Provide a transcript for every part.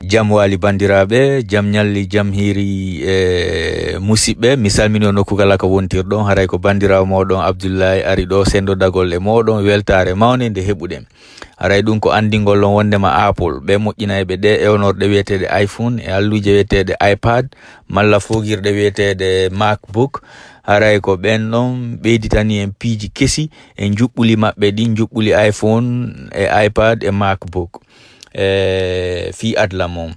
Jam wali bandiraɓe, jam nyalli, jam hiri musidɓe, mi salmini on nokku kala ko wontirɗon. Haray ko bandirawo moɗon Abdoullahi ari ɗo sendo dagol e moɗon, weltare mawne nde heɓuɗen. Haray ɗum ko andingol on wondema Apple ɓe moƴƴinayɓe ɗe ewnorɗe wiyeteɗe iPhone e alluje wiyeteɗe iPad malla fogirɗe wiyeteɗe MacBook. Haray ko ɓen ɗon ɓeyditani en piiji kesi e juɓɓuli maɓɓe ɗi, juɓɓuli iPhone e iPad e MacBook. Fi adla mom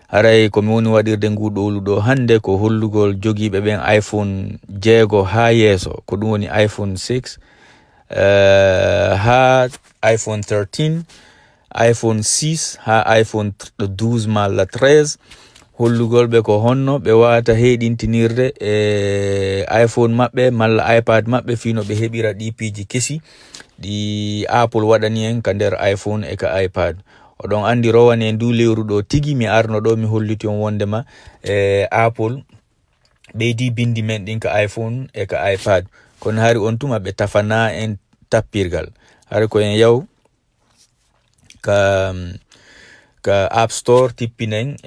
haray ko mi woni waɗirde nguɗolu ɗo hande ko hollugol jogiiɓe ɓen iPhone 6 ha yeeso, ko ɗum woni iPhone 6 ha iPhone 13, iPhone 6 ha iPhone 12 malla 13. hollugol ɓe ko honno ɓe wawata heɗintinirde iPhone maɓɓe malla iPad maɓɓe fino ɓe heɓira ɗi piiji kesi ɗi Apple waɗani en ka nder iPhone e ka iPad. Oɗon andi rowane en du lewru ɗo tigi mi arno ɗo mi holliti on wondema Apple ɓeydi bindi men ɗin ka iPhone e ka iPad, kono hari on tuma ɓe tafana en tappirgal. Hari ko en yaw ka App Store tippinen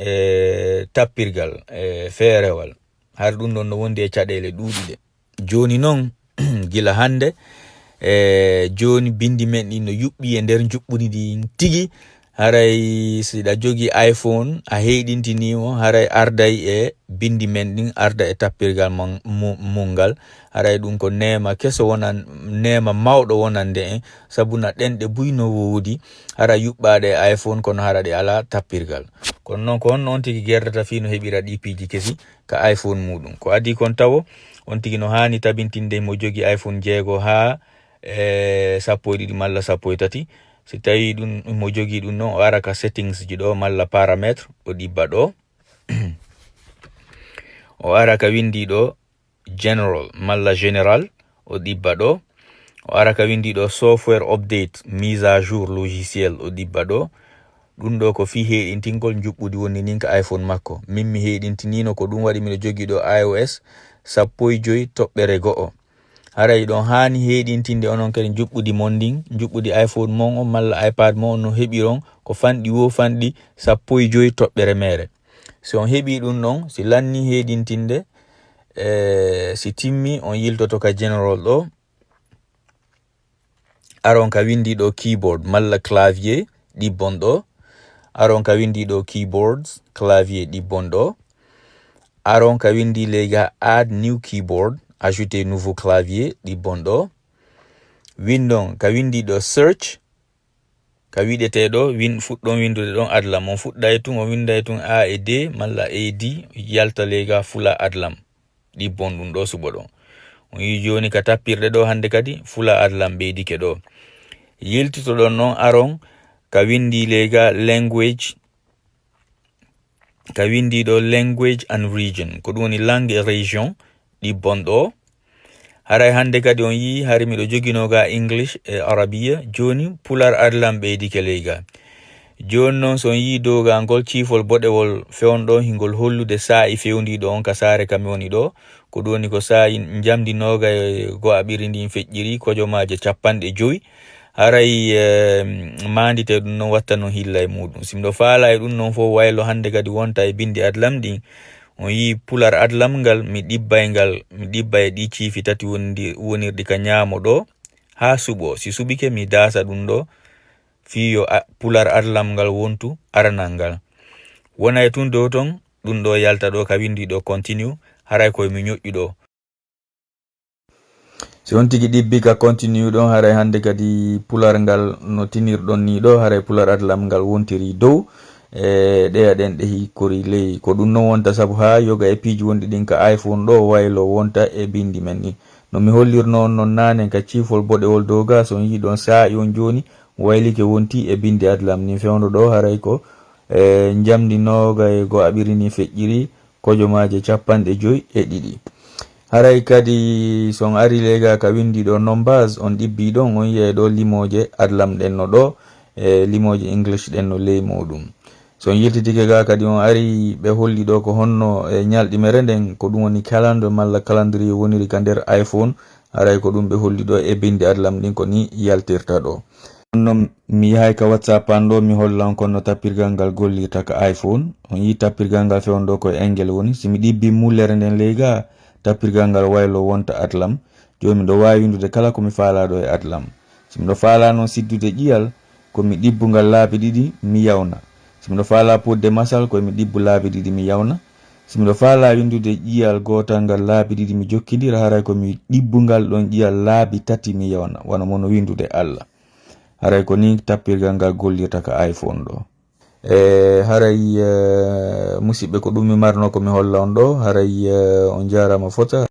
tappirgal feerewal. Har ɗum ɗon no wondi e caɗele ɗuɗiɗe. Joni noon gila hande joni bindi men ɗin no yuɓɓi e nder juɓɓudi ɗi tigi. Haray siɗa jogi iPhone a heɗintinimo haray arday e bindi men ɗin arda e tappirgal mungal. Haray ɗum ko nema keso wonan, nema mawɗo wonande en sabuna ɗenɗe buyno woodi hara yuɓɓade e iPhone kono hara ɗe ala tappirgal. Kono noon ko honno on tigi gerdata fino heɓira ɗi piiji kesi ka iPhone muɗum. Ko adi kon tawo on tigi no hani tabintinde mo jogi iPhone 6 ha 12 malla 13. Si tawi ɗum mo jogi ɗum noon o ara ka settings ji ɗo malla parametre o ɗibba ɗo o ara ka windi ɗo general malla général o ɗibba ɗo o ara ka windi ɗo software update mise à jour logiciel o ɗibba ɗo. ɗum ɗo ko fi heɗintingol juɓɓudi woni nin ka iPhone makko. Min mi heɗintinino ko ɗum waɗi miɗo jogi ɗo iOS 15.2. haray ɗon hani heɗintinde onon kadi juɓɓudi mon ndin, juɓɓudi iPhone mon on malla iPad mon no heɓiron ko fanɗi wo fanɗi 15.2. Si on heɓi ɗum ɗon, si lanni heɗintinde si timmi on yiltoto ka general ɗo, aron ka windi ɗo keyboard malla clavier ɗibbon ɗo, aron ka windi ɗo keyboards clavier ɗibbon ɗo, aron ka windi lega add new keyboard ajouter nouveau clavier ɗibbon ɗo, windon ka windi ɗo search ka wiɗete ɗo fuɗɗon windude ɗon adlam on fuɗɗay tun o winday tun A e D malla A D yalta lega fula adlam ɗibbon ɗum ɗo suɓo ɗon. on yi joni ka tappirde ɗo hande kadi fula adlam ɓeydike ɗo. Yiltito ɗon noon aron ka windi lega language, ka windi ɗo language and region ko ɗum woni langue et region ɗibbon ɗo. Haray hande kadi on yi hari miɗo joginoga English e Arabia, joni pular adlam ɓeydike lega. Joni noon so on yi doga ngol cifol boɗewol fewnɗo hingol hollude sa'i fewndiɗo on ka sare kam woni ɗo, ko ɗum woni ko sa'i jamdi noga e go'aɓiri ndin feƴƴiri kojomaje 50. Haray mandite ɗum noon watta no hilla e muɗum. Simɗo faala e ɗum noon fo waylo hande kadi wonta e bindi adlam ɗin. On yi pular adlam ngal mi ɗibba e ɗi ciifi tati wonirɗi ka ñaamo ɗo ha suɓo. Si suɓike mi dasa ɗum ɗo fiyo pular adlam ngal wontu aranal ngal. Wona e tun dow ton ɗum ɗo yalta ɗo ka windi ɗo continue. Haray koye mi ñoƴƴu ɗo. Si on tigi ɗibbi ka continue ɗon haray hande kadi pular ngal no tinirɗon ni ɗo haray pular adlam ngal wontiri dow ɗeya ɗen ɗe hikkori ley ko ɗum non wonta sabu ha yoga e piiji wonɗi ɗin ka iPhone ɗo waylo wonta e bindi men ni no mi hollirno on non nane ka cifol boɗewol dow ga. So on yi ɗon sa'i on joni waylike wonti e bindi adlam ni fewndo ɗo haray ko jamdi noga e go'aɓiri ni feƴƴiri kojomaje 52. Haray kadi son ari lega ka windi ɗo numbers on ɗibbi ɗon on yi'e ɗo limoje adlam ɗen no ɗo limoje English ɗen no ley muɗum. So on yiltitike ga kadi on ari ɓe holli ɗo ko honno ñalɗimere nden ko ɗum woni calendar malla calendrier woniri ka nder iPhone. Haray ko ɗum ɓe holli ɗo e bindi adlam ɗin ko ni yaltirta ɗo. no mi yahay ka WhatsApp an ɗo mi hollan kon no tappirgal ngal gollirta ka iPhone. On yi tappirgal ngal fewon ɗo koye engel woni. Simi ɗibbi mullere nden ley ga tappirgal ngal waylo wonta atlam. Joni miɗo wawi windude kala komi faala ɗo e atlam. Simiɗo faala noon siddude ƴiyal komi ɗibbugal laabi ɗiɗi mi yawna. Simiɗo faala podde masal komi ɗibbu laabi ɗiɗi mi yawna. Simiɗo faala windude ƴiyal gotal ngal laabi ɗiɗi mi jokkidira haray komi ɗibbungal ɗon ƴiyal laabi tati mi yawna. Wana mono windude Allah. Haray ko ni tappirgal ngal gollirta ka iPhone ɗo. Haray musidɓe ko ɗum mi marno ko mi holla on ɗo. Haray on jarama fota.